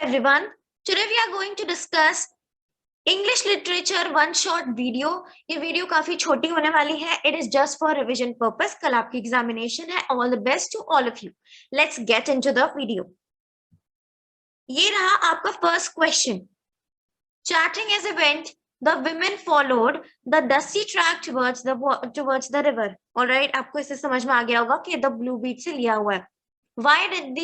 everyone. Today we are going to discuss English literature one short video. ये video काफी छोटी होने वाली है. It is just for revision purpose. कल आपकी एग्जामिनेशन है. All the best to all of you. Let's get into the video. ये रहा आपका first question. Chatting as it went, the women followed the dusty track towards the river. All right, आपको इससे समझ में आ गया होगा कि the blue beat से लिया हुआ है. Why did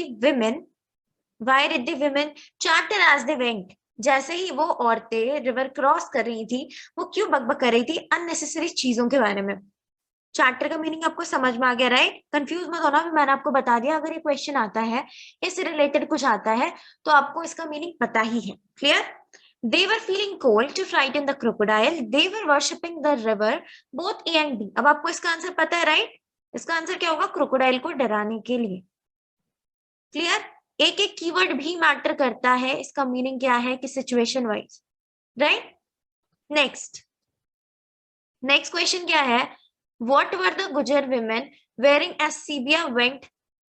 the women chatted as they went? जैसे ही वो औरतें रिवर क्रॉस कर रही थी, वो क्यों बकबक कर रही थी अननेसेसरी चीजों के बारे में. चैप्टर का मीनिंग आपको समझ में आ गया, राइट? कंफ्यूज मत होना, मैंने आपको बता दिया. अगर ये क्वेश्चन आता है, इससे रिलेटेड कुछ आता है, तो आपको इसका मीनिंग पता ही है. Clear? They were feeling cold to frighten the crocodile. They were worshipping the river. Both A and B. अब आपको इसका आंसर पता है, राइट? इसका आंसर क्या होगा? क्रोकोडाइल को डराने के लिए. क्लियर? एक एक कीवर्ड भी मैटर करता है. इसका मीनिंग क्या है कि situation wise, right? Next question क्या है? व्हाट वर द गुजर women wearing as Sibia went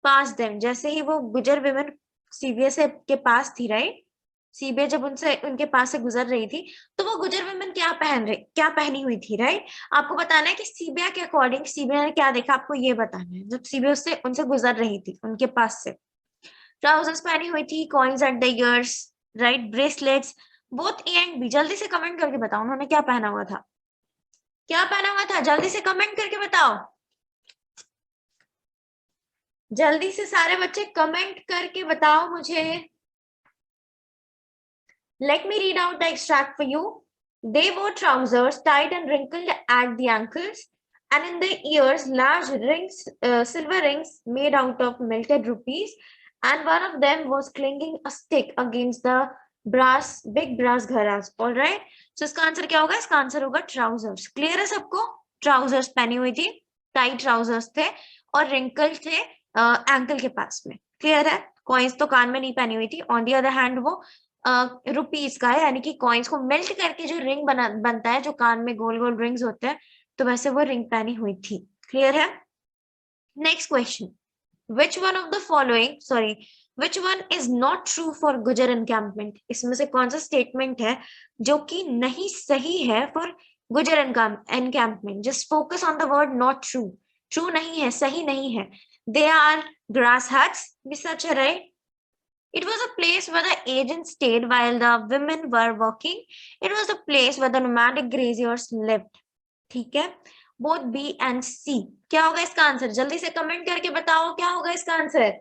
पास देम? जैसे ही वो गुजर विमेन सीबिया से के पास थी, राइट? सीबिया जब उनके पास से गुजर रही थी, तो वो गुजर विमेन क्या पहनी हुई थी, राइट? आपको बताना है कि सीबिया के अकॉर्डिंग सीबिया ने क्या देखा, आपको ये बताना है. जब सीबिया उनसे गुजर रही थी, उनके पास से ट्राउजर्स पहनी हुई थी, coins at the ears, right, bracelets. Both A and B. जल्दी से कमेंट करके बताओ उन्होंने क्या पहना हुआ था. जल्दी से कमेंट करके बताओ. जल्दी से सारे बच्चे कमेंट करके बताओ मुझे. Let me read out the extract for you. They wore trousers tight and wrinkled at the ankles, and in the ears large rings, silver rings made out of melted rupees, and one of them was clinging a stick against the big brass gharas. All right. So इसका answer क्या होगा? इसका answer होगा trousers. Clear है सबको? Trousers पहनी हुई थी, टाइट ट्राउजर्स थे और रिंकल थे एंकल के पास में. क्लियर है? कॉइन्स तो कान में नहीं पहनी हुई थी. ऑन दी अदर हैंड वो रुपीस का है, यानी कि कॉइन्स को मेल्ट करके जो रिंग बनता है, जो कान में गोल गोल रिंग्स होते हैं, तो वैसे वो रिंग पहनी हुई थी. क्लियर है? Next question. which one is not true for गुजर encampment? इसमें से कौन सा स्टेटमेंट है जो कि नहीं सही है फॉर गुजर encampment? Just focus on the word not true. True नहीं है, सही नहीं है. they are grass huts. भी सच है, right? It was a place where the agents stayed while the women were working. It was a place where the nomadic graziers lived. ठीक है? Both B and C. क्या होगा इसका answer? जल्दी से comment करके बताओ क्या होगा इसका answer.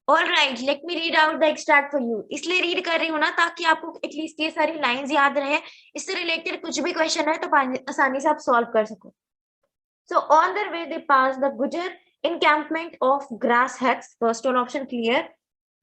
All right, let me read out the extract for you. इसलिए रीड कर रही हूँ ना, ताकि आपको एटलीस्ट ये सारी लाइंस याद रहे. इससे रिलेटेड कुछ भी क्वेश्चन है तो आसानी से आप सॉल्व कर सको. So on their way they passed the Gujar encampment of grass huts, first one option clear,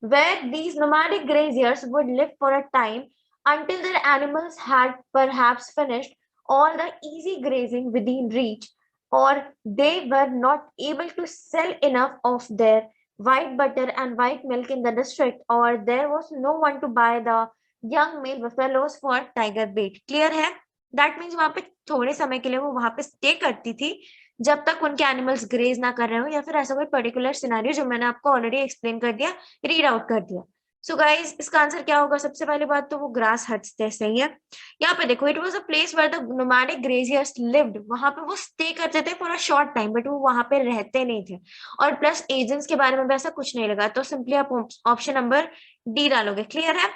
where these nomadic graziers would live for a time until their animals had perhaps finished all the easy grazing within reach, or they were not able to sell enough of their white butter and white milk in the district, or there was no one to buy the young male buffaloes for tiger bait. Clear है? That means वहां पे थोड़े समय के लिए वो वहां पे स्टे करती थी, जब तक उनके एनिमल्स ग्रेज ना कर रहे हो, या फिर ऐसा कोई पर्टिकुलर सिनेरियो जो मैंने आपको ऑलरेडी एक्सप्लेन कर दिया, रीड आउट कर दिया. सो गाइस, इसका आंसर क्या होगा? सबसे पहली बात तो वो ग्रास हट्स थे. सही है. यहाँ पे देखो, it was a place where the nomadic graziers lived. वहां पे वो स्टे करते थे for a short time, but वो वहां पे रहते नहीं थे. और प्लस एजेंट्स के बारे में भी ऐसा कुछ नहीं लगा, तो सिंपली आप ऑप्शन नंबर डी डालोगे. क्लियर है?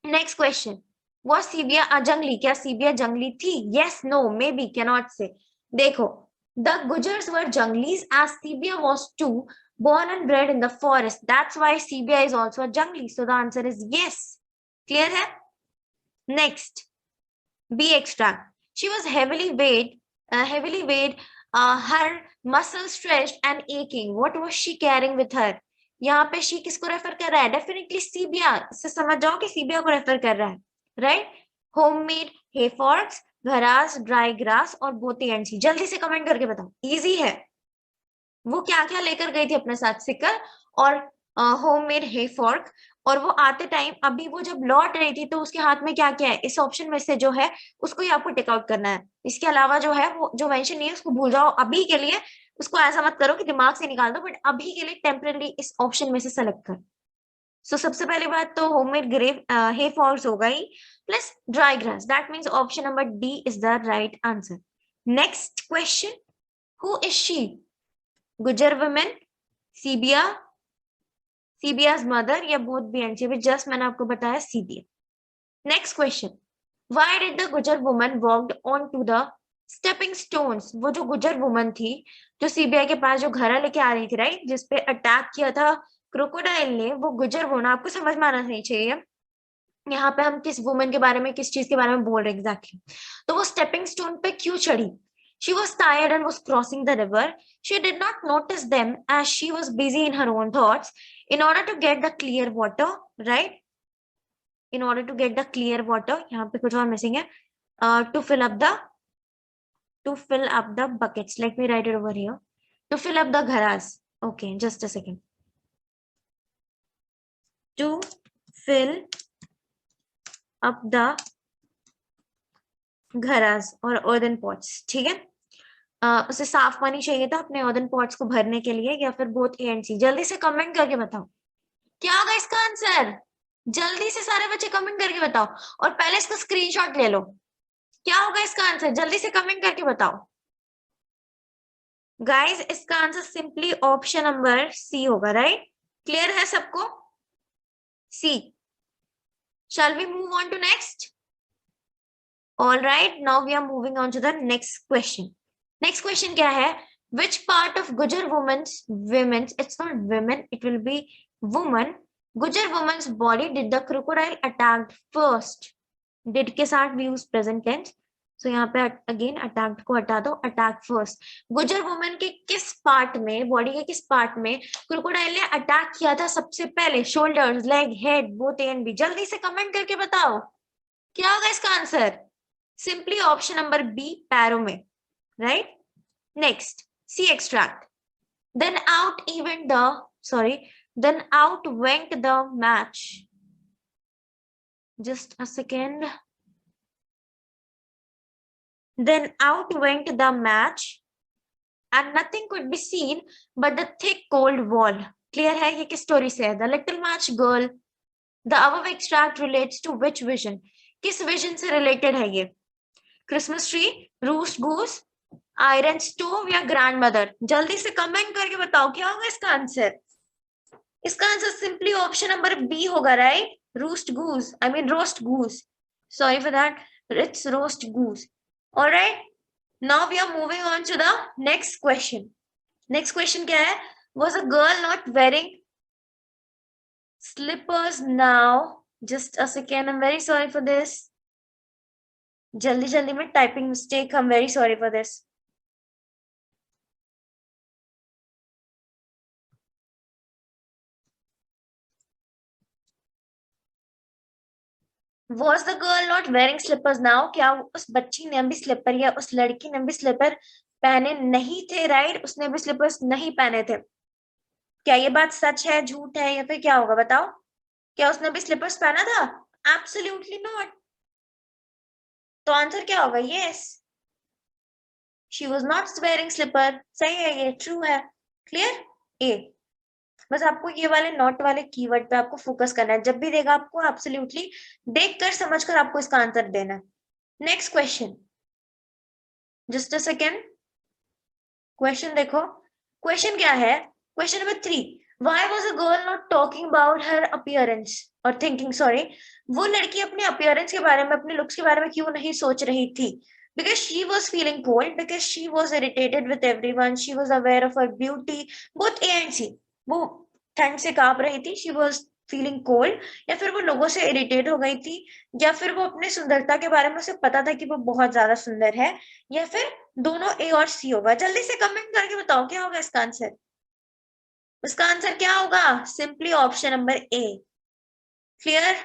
Next question. वो सीबिया जंगली? क्या सीबिया जंगली थी? Yes, no, maybe, can not say. देखो, the Gujars were junglis as Sibia was too, born and bred in the forest. That's why Sibia is also a jungli. So the answer is yes. Clear hai? Next, B extract. She was heavily weighed, her muscles stretched and aching. What was she carrying with her? यहाँ पे she किसको refer कर रहा है? Definitely Sibia से समझ जाओ कि सीबिया को रेफर कर रहा है, राइट? होममेड hay forks, घरास, ड्राई ग्रास और बोती एंड. जल्दी से कमेंट करके बताओ. इजी है. वो क्या क्या लेकर गई थी अपने साथ? सिकल और होममेड हे फॉर्क. और वो आते टाइम, अभी वो जब लौट रही थी, तो उसके हाथ में क्या क्या है? इस ऑप्शन में से जो है उसको ही आपको टेक आउट करना है. इसके अलावा जो है, वो जो मेंशन नहीं है उसको भूल जाओ अभी के लिए. उसको ऐसा मत करो कि दिमाग से निकाल दो, बट अभी के लिए टेम्पररी इस ऑप्शन में से सेलेक्ट कर। सो सबसे पहली बात तो होममेड ग्रेव हे फॉल्स होगा ही, plus dry grass, that means option number D is the right answer. Next question, who is she? Gujar women, सीबिया, सीबिया's मदर, या both B and C? Just मैंने आपको बताया सीबिया। Next question, why did the Gujar woman walked on to the stepping stones? वो जो गुजर वुमन थी, जो सीबीआई के पास जो घड़ा लेके आ रही थी, राइट, जिसपे अटैक किया था क्रोकोडाइल ने, वो गुजर वुमन, आपको समझ में आना नहीं चाहिए यहाँ पे हम किस वुमन के बारे में, किस चीज के बारे में बोल रहे हैं एग्जैक्टली। तो वो स्टेपिंग स्टोन पे क्यों चढ़ी? She was tired and was crossing the river. She did not notice them as she was busy in her own thoughts. In order to get the clear water, right? In order to get the clear water, यहाँ पे कुछ और missing है, to fill up the buckets. Let me write it over here. To fill up the gharas. Okay, just a second. To fill up the घरास और earthen pots, ठीक है। उसे साफ पानी चाहिए था अपने अर्दन पॉट्स को भरने के लिए, या फिर बोथ ए एंड सी? जल्दी से कमेंट करके बताओ क्या होगा इसका आंसर। जल्दी से सारे बच्चे कमेंट करके बताओ, और पहले इसका स्क्रीनशॉट ले लो। क्या होगा इसका आंसर, जल्दी से कमेंट करके बताओ गाइस। इसका answer simply option number C होगा, राइट? क्लियर है सबको? C. Shall we move on to next? All right, now we are moving on to the next question. Next question क्या है? Which part of Gujar women's, it's not women, it will be woman. Gujar woman's body did the crocodile attacked first? Did के साथ we use present tense. So यहाँ पे again attacked को हटा दो, attack first. गुजर वुमन के किस पार्ट में, बॉडी के किस पार्ट में क्रोकोडाइल ने अटैक किया था सबसे पहले? Shoulders, leg, head, both A and B? जल्दी से कमेंट करके बताओ क्या होगा इसका answer. Simply option number B, पैरों में, right? Next, C extract. Then out went the match. Just a second. Then out went the match and nothing could be seen but the thick cold wall. Clear है ये किस story से है? The Little Match Girl. The above extract relates to which vision? किस vision से related है ये? Christmas tree, roost goose, iron stove, या ग्रैंडमदर? जल्दी से कमेंट करके बताओ क्या होगा इसका आंसर। इसका answer simply option number B होगा, right? Roast goose, roast goose, sorry for that, it's roast goose. Alright, now we are moving on to the next question. Next question क्या है? Was a girl not wearing slippers now? Just a second, I am very sorry for this. जल्दी जल्दी में typing mistake, I am very sorry for this. Was the girl not wearing slippers now? क्या उस बच्ची ने भी sleeper, या उस लड़की ने भी स्लीपर पहने नहीं थे, राइट? उसने भी स्लीपर्स नहीं पहने थे। क्या ये बात सच है, झूठ है, या फिर क्या होगा बताओ? क्या उसने भी स्लीपर्स पहना था? Absolutely not. तो आंसर क्या होगा? Yes, she was not wearing slipper. सही है, ये ट्रू है। क्लियर? ए। बस आपको ये वाले नॉट वाले कीवर्ड पे आपको फोकस करना है। जब भी देगा आपको एब्सोल्युटली देखकर समझकर आपको इसका आंसर देना है। Next question, just a second. Question देखो, क्वेश्चन क्या है? Question number 3, why was a girl not talking about her appearance और थिंकिंग, सॉरी, वो लड़की अपने अपीयरेंस के बारे में, अपने लुक्स के बारे में क्यों नहीं सोच रही थी? because she was feeling cold, because she was irritated with everyone, she was aware of her beauty, both A and C. वो ठंड से कांप रही थी, she was feeling cold, या फिर वो लोगों से इरिटेट हो गई थी, या फिर वो अपने सुंदरता के बारे में उसे पता था कि वो बहुत ज्यादा सुंदर है, या फिर दोनों ए और सी होगा। जल्दी से कमेंट करके बताओ क्या होगा इसका आंसर। इसका आंसर क्या होगा? Simply option number A. Clear?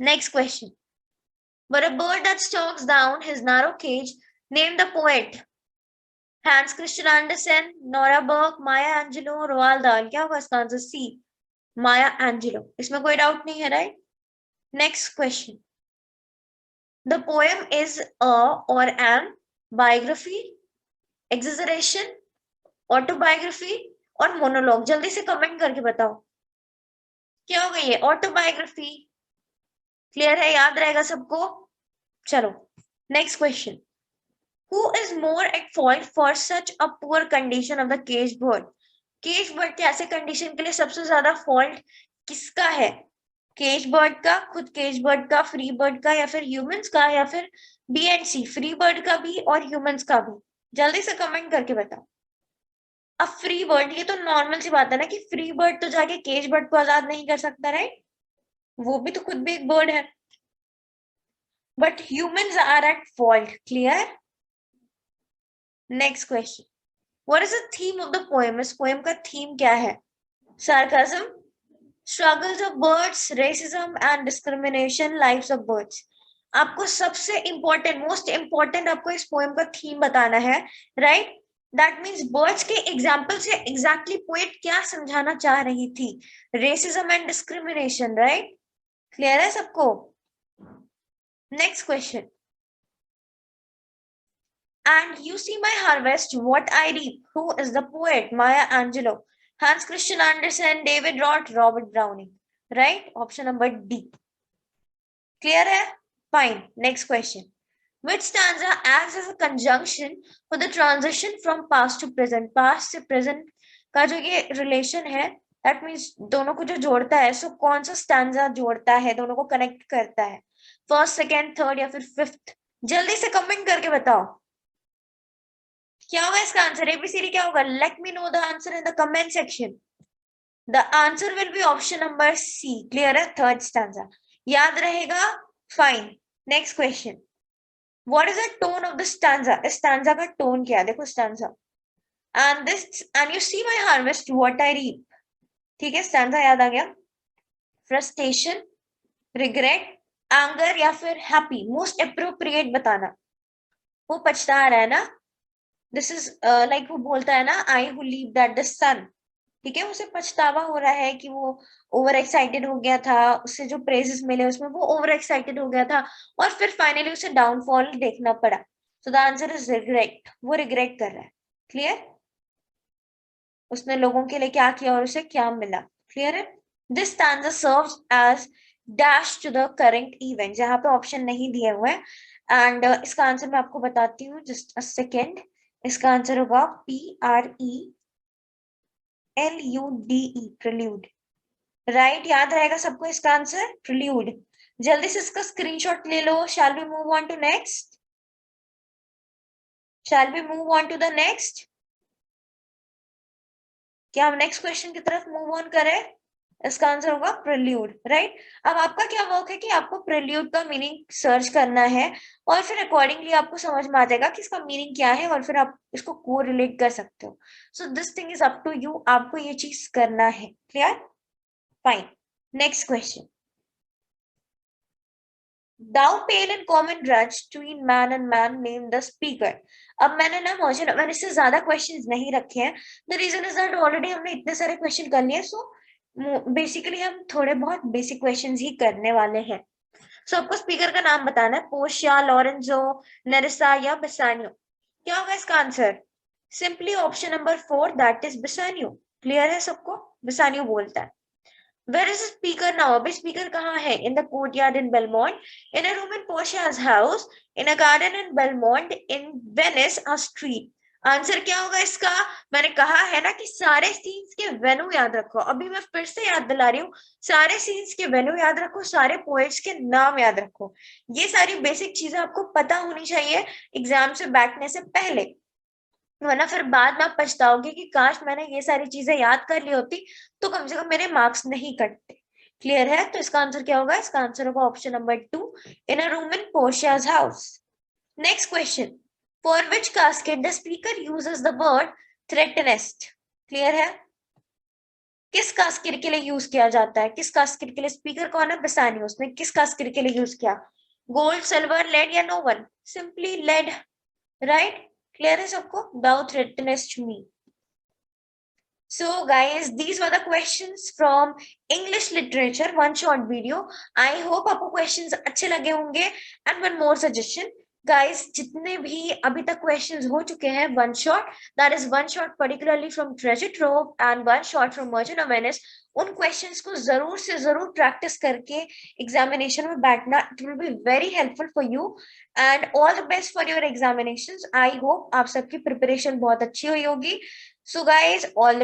Next question, but a bird that stalks down his narrow cage, name the poet. Hans Christian Andersen, Nora Burke, Maya Angelou, Roald Dahl? क्या होगा इसका आंसर? सी, माया Angelo. इसमें कोई doubt नहीं है, right? Next question, the poem is a or an biography, exaggeration, autobiography और monologue, जल्दी से कमेंट करके बताओ क्या होगा ये, ऑटोबायोग्राफी। क्लियर है, याद रहेगा सबको। चलो next question, who is more at fault for such a poor condition of the cage bird. Cage bird के ऐसे कंडीशन के लिए सबसे ज्यादा फॉल्ट किसका है, केज बर्ड का, खुद केज बर्ड का, फ्री बर्ड का, या फिर ह्यूमंस का, या फिर B and C, free bird का भी और ह्यूमंस का भी। जल्दी से कमेंट करके बताओ। अब फ्री बर्ड, ये तो नॉर्मल सी बात है ना कि फ्री बर्ड तो जाके केज बर्ड को आजाद नहीं कर सकता, राइट, वो भी तो खुद भी एक बर्ड है, but humans are at fault. Clear. Next question, what is the theme of the poem, इस पोएम का थीम क्या है, sarcasm, struggles of birds, racism and discrimination, lives of birds। आपको सबसे इंपॉर्टेंट, मोस्ट इंपॉर्टेंट आपको इस poem का theme बताना है, राइट। दैट मीन्स बर्ड्स के एग्जाम्पल से एग्जैक्टली पोएट क्या समझाना चाह रही थी, racism and discrimination, right. Clear है सबको। Next question, and you see my harvest what I reap, who is the poet, Maya Angelou, Hans Christian Andersen, David Roth, Robert Browning, right, option number D। clear है, fine। next question, which stanza acts as a conjunction for the transition from past to present, past से present का जो ये relation है, that means दोनों को जो जोड़ता है, so कौन सा stanza जोड़ता है, दोनों को connect करता है, first, second, third या फिर fifth। जल्दी से कमेंट करके बताओ क्या होगा इसका आंसर, एबीसीडी क्या होगा, let me know the answer in the comment section. The answer will be option number C. Clear है, थर्ड स्टैंजा, याद रहेगा, fine. Next question, what is the tone of the stanza, इस stanza का tone क्या है, देखो stanza, and you see my harvest what I reap. ठीक है, स्टैंजा याद आ गया, फ्रस्ट्रेशन, रिग्रेट, एंगर या फिर हैप्पी, मोस्ट अप्रोप्रिएट बताना। वो पछता रहा है ना, दिस इज लाइक वो बोलता है ना, I who live that the sun, ठीक है, उसे पछतावा हो रहा है कि वो ओवर एक्साइटेड हो गया था, उससे जो प्रेजेस मिले उसमें वो ओवर एक्साइटेड हो गया था और फिर फाइनली उसे डाउनफॉल देखना पड़ा। So the answer is regret, वो रिग्रेट कर रहा है। क्लियर, उसने लोगों के लिए क्या किया और उसे क्या मिला। क्लियर है, this stanza serves as dash to the current event, जहां पे ऑप्शन नहीं दिए हुए एंड इसका आंसर मैं आपको बताती हूँ, जस्ट अ सेकेंड। इसका आंसर होगा PRELUDE, प्रिल्यूड, राइट, याद रहेगा सबको इसका आंसर प्रिल्यूड। जल्दी से इसका स्क्रीनशॉट ले लो। Shall we move on to next, shall we move on to the next, क्या हम नेक्स्ट क्वेश्चन की तरफ मूव ऑन करें। इसका आंसर होगा प्रिल्यूड, राइट। अब आपका क्या वर्क है कि आपको प्रिल्यूड का मीनिंग सर्च करना है और फिर अकॉर्डिंगली आपको समझ में आ जाएगा कि इसका मीनिंग क्या है और फिर आप इसको को रिलेट कर सकते हो। So this thing is up to you, आपको ये चीज करना है। Clear, fine. Next question, Thou pale and common drudge, between man and man, name the speaker। अब मैंने इससे ज्यादा क्वेश्चंस नहीं रखे हैं। The reason is that already हमने इतने सारे क्वेश्चन कर लिए, सो बेसिकली हम थोड़े बहुत बेसिक क्वेश्चंस ही करने वाले हैं। सो आपको स्पीकर का नाम बताना है, पोर्शिया, लॉरेंजो, नेरिसा या बेसानियो। क्या होगा इसका answer, simply option number 4, that is Bassanio. Clear है सबको, बेसानियो बोलता है। Where is the speaker now? अभी स्पीकर कहाँ है? In the courtyard in Belmont, in a room in Portia's house, in a garden in Belmont, in Venice, a street। Answer क्या होगा इसका, मैंने कहा है ना कि सारे सीन्स के वेन्यू याद रखो। अभी मैं फिर से याद दिला रही हूँ, सारे सीन्स के वेन्यू याद रखो, सारे पोएट्स के नाम याद रखो। ये सारी बेसिक चीजें आपको पता होनी चाहिए एग्जाम से बैठने से पहले, वरना फिर बाद में आप पछताओगे कि काश मैंने ये सारी चीजें याद कर ली होती तो कम से कम मेरे मार्क्स नहीं कटते। क्लियर है, तो इसका आंसर क्या होगा, इसका आंसर होगा option number 2, in a room in Portia's house. Next question, for which casket the speaker uses the word threatenest. Clear है, किस कास्केट के लिए यूज किया जाता है, किस कास्केट के लिए, स्पीकर कौन है, बेसानियो, उसने किस कास्केट के लिए यूज किया, गोल्ड, सिल्वर, लेड या no one, simply lead, right. Clear है सबको, thou threatenest me। So guys, these were the questions from English literature, one short video। I hope आपको questions अच्छे लगे होंगे। And one more suggestion, guys जितने भी अभी तक क्वेश्चंस हो चुके हैं, one shot, that is one shot particularly from treasure trove and one shot from merchant of Venice, उन क्वेश्चंस को जरूर से जरूर प्रैक्टिस करके एग्जामिनेशन में बैठना, it will be very helpful for you and all the best for your examinations. I hope आप सबकी प्रिपरेशन बहुत अच्छी हुई होगी। So guys all